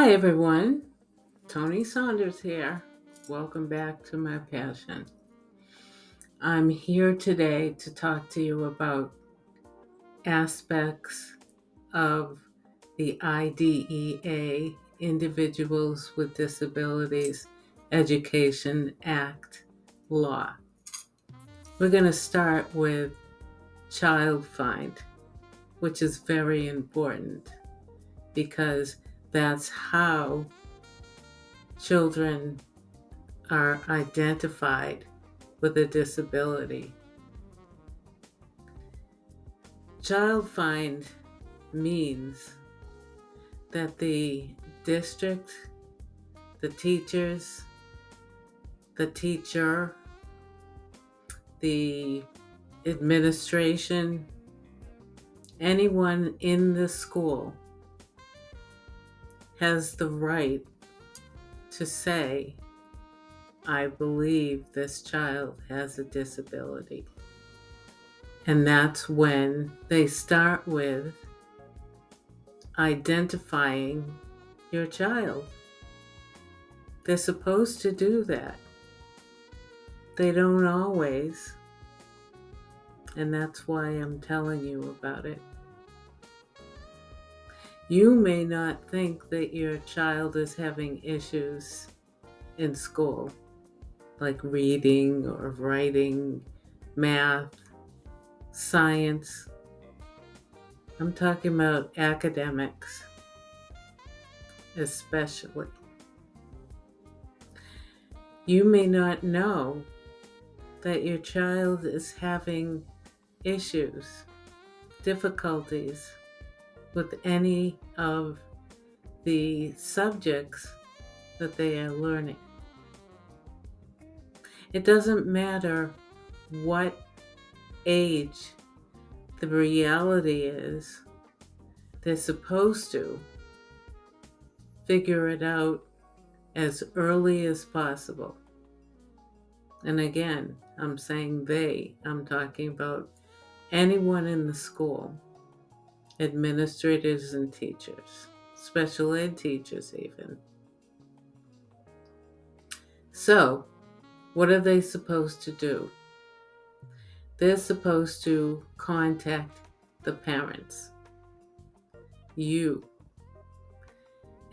Hi, everyone. Toni Saunders here. Welcome back to my passion. I'm here today to talk to you about aspects of the I.D.E.A. Individuals with Disabilities Education Act law. We're going to start with child find, which is very important because that's how children are identified with a disability. Child find means that the district, the teachers, the teacher, the administration, anyone in the school has the right to say, I believe this child has a disability. And that's when they start with identifying your child. They're supposed to do that. They don't always, and that's why I'm telling you about it. You may not think that your child is having issues in school, like reading or writing, math, science. I'm talking about academics, especially. You may not know that your child is having issues, difficulties with any of the subjects that they are learning. It doesn't matter what age. The reality is they're supposed to figure it out as early as possible. And again, I'm saying I'm talking about anyone in the school, administrators and teachers, special ed teachers even. So, what are they supposed to do? They're supposed to contact the parents, you,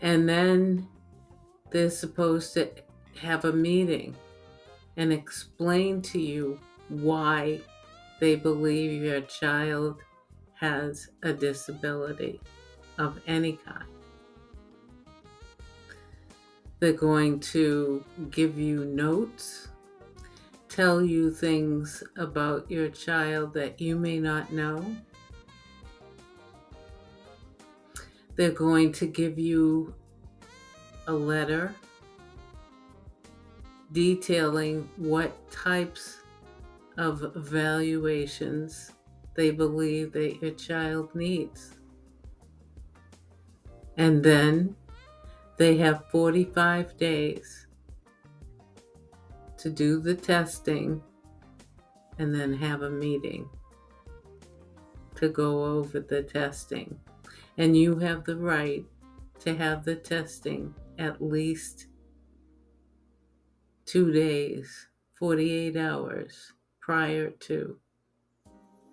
and then they're supposed to have a meeting and explain to you why they believe your child has a disability of any kind. They're going to give you notes, tell you things about your child that you may not know. They're going to give you a letter detailing what types of evaluations they believe that your child needs. And then they have 45 days to do the testing and then have a meeting to go over the testing. And you have the right to have the testing at least 2 days, 48 hours prior to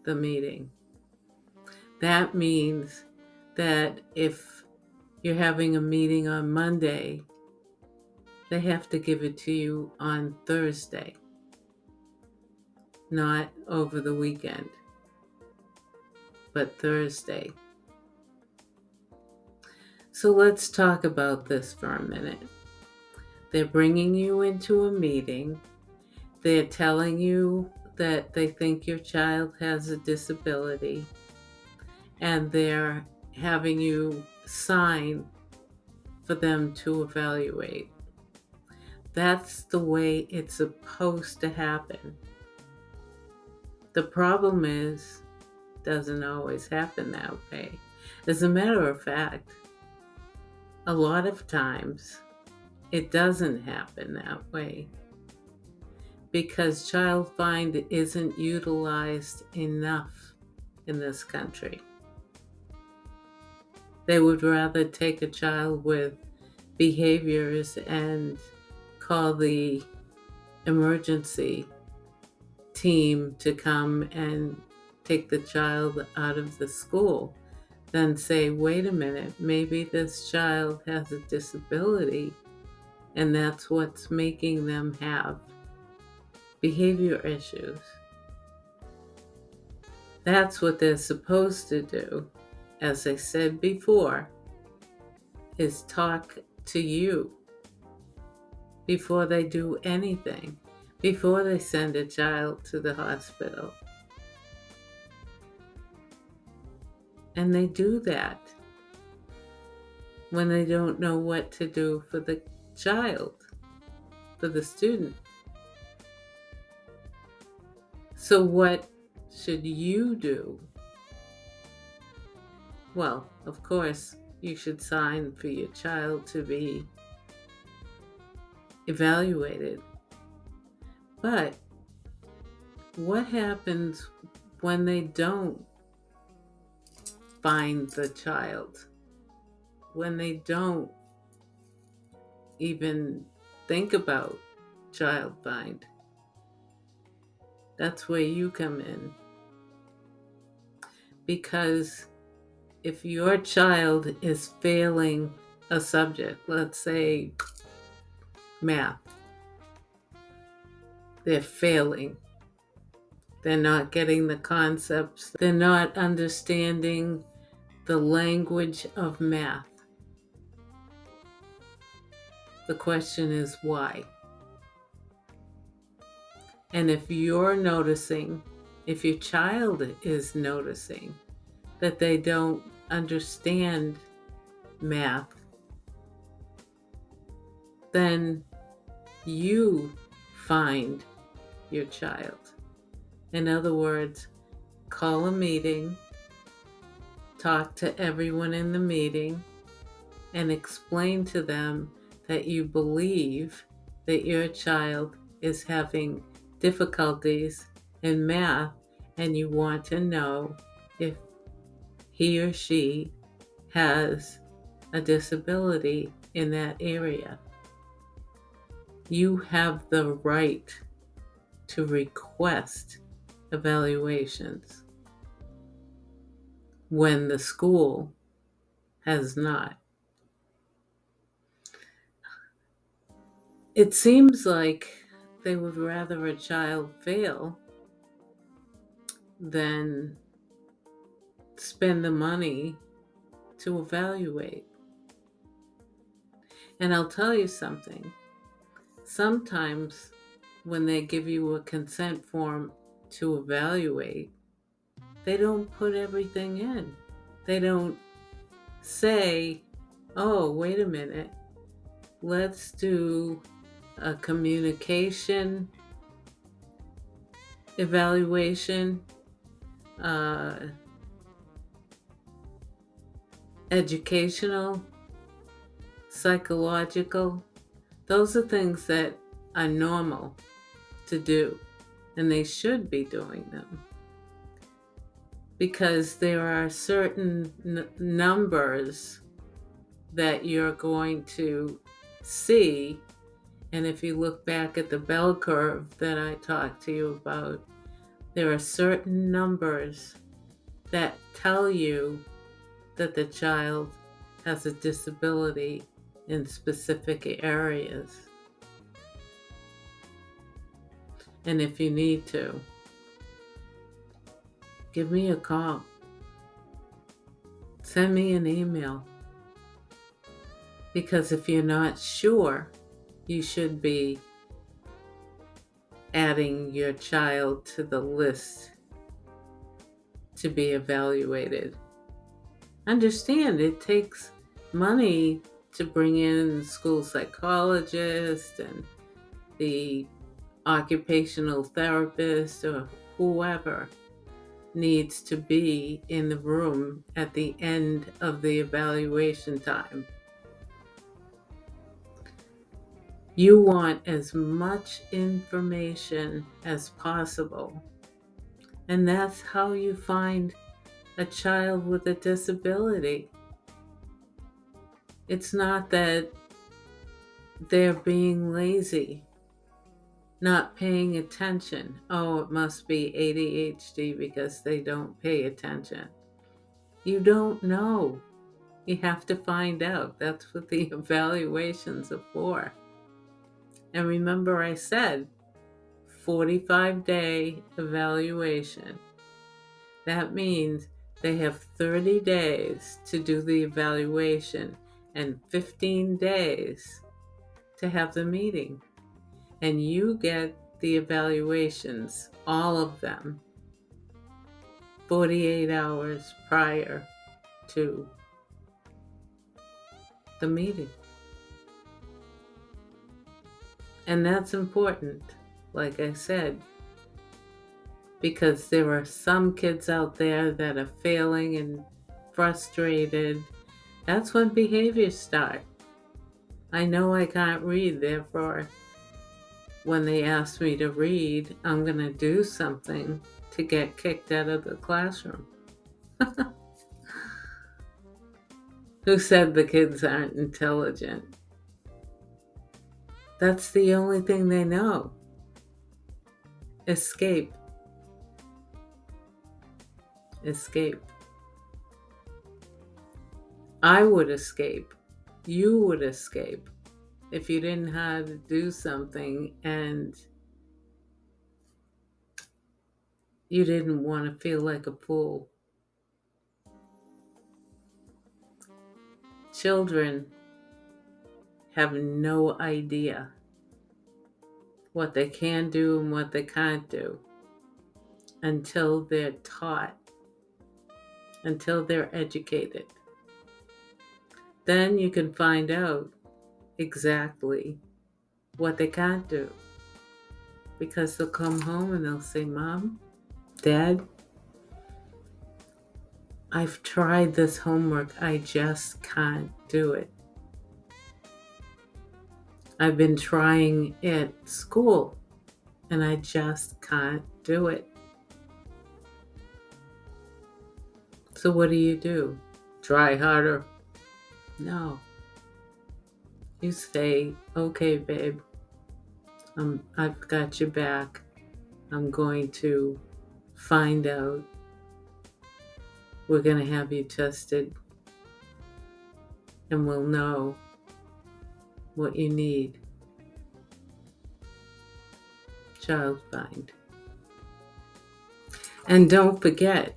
the meeting. That means that if you're having a meeting on Monday, they have to give it to you on Thursday, not over the weekend, but Thursday. So let's talk about this for a minute. They're bringing you into a meeting. They're telling you that they think your child has a disability, and they're having you sign for them to evaluate. That's the way it's supposed to happen. The problem is, it doesn't always happen that way. As a matter of fact, a lot of times it doesn't happen that way because child find isn't utilized enough in this country. They would rather take a child with behaviors and call the emergency team to come and take the child out of the school, then say, wait a minute, maybe this child has a disability and that's what's making them have behavior issues. That's what they're supposed to do, as I said before, is talk to you before they do anything, before they send a child to the hospital. And they do that when they don't know what to do for the child, for the student. So what should you do? Well, of course, you should sign for your child to be evaluated. But what happens when they don't find the child? When they don't even think about child find? That's where you come in. Because if your child is failing a subject, let's say math, they're failing. They're not getting the concepts. They're not understanding the language of math. The question is why? And if you're noticing, if your child is noticing that they don't understand math, then you find your child. In other words, call a meeting, talk to everyone in the meeting, and explain to them that you believe that your child is having difficulties in math and you want to know if he or she has a disability in that area. You have the right to request evaluations when the school has not. It seems like they would rather a child fail than spend the money to evaluate. And I'll tell you something. Sometimes when they give you a consent form to evaluate, they don't put everything in. They don't say, oh, wait a minute, let's do a communication evaluation, educational, psychological. Those are things that are normal to do, and they should be doing them. Because there are certain numbers that you're going to see. And if you look back at the bell curve that I talked to you about, there are certain numbers that tell you that the child has a disability in specific areas. And if you need to, give me a call. Send me an email. Because if you're not sure, you should be adding your child to the list to be evaluated. Understand, it takes money to bring in school psychologists and the occupational therapist or whoever needs to be in the room at the end of the evaluation time. You want as much information as possible. And that's how you find a child with a disability. It's not that They're being lazy, not paying attention. Oh, it must be ADHD because they don't pay attention. You don't know. You have to find out. That's what the evaluations are for. And remember, I said 45-day evaluation. That means they have 30 days to do the evaluation and 15 days to have the meeting. And you get the evaluations, all of them, 48 hours prior to the meeting. And that's important, like I said, because there are some kids out there that are failing and frustrated. That's when behaviors start. I know I can't read, therefore, when they ask me to read, I'm going to do something to get kicked out of the classroom. Who said the kids aren't intelligent? That's the only thing they know. Escape. Escape. I would escape. You would escape if you didn't have to do something and you didn't want to feel like a fool. Children have no idea what they can do and what they can't do until they're taught, until they're educated. Then you can find out exactly what they can't do, because they'll come home and they'll say, Mom, Dad, I've tried this homework, I just can't do it. I've been trying at school and I just can't do it. So what do? Try harder? No. You say, okay, babe, I've got your back. I'm going to find out. We're going to have you tested and we'll know what you need. Child find. And don't forget,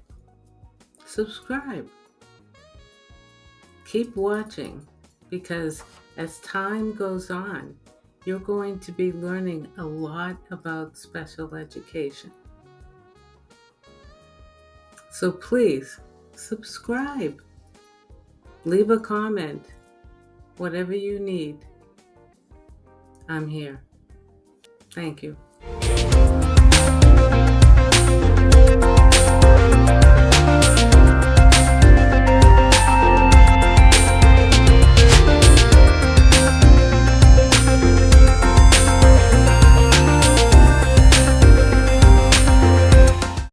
subscribe. Keep watching, because as time goes on, you're going to be learning a lot about special education. So please, subscribe. Leave a comment. Whatever you need, I'm here. Thank you.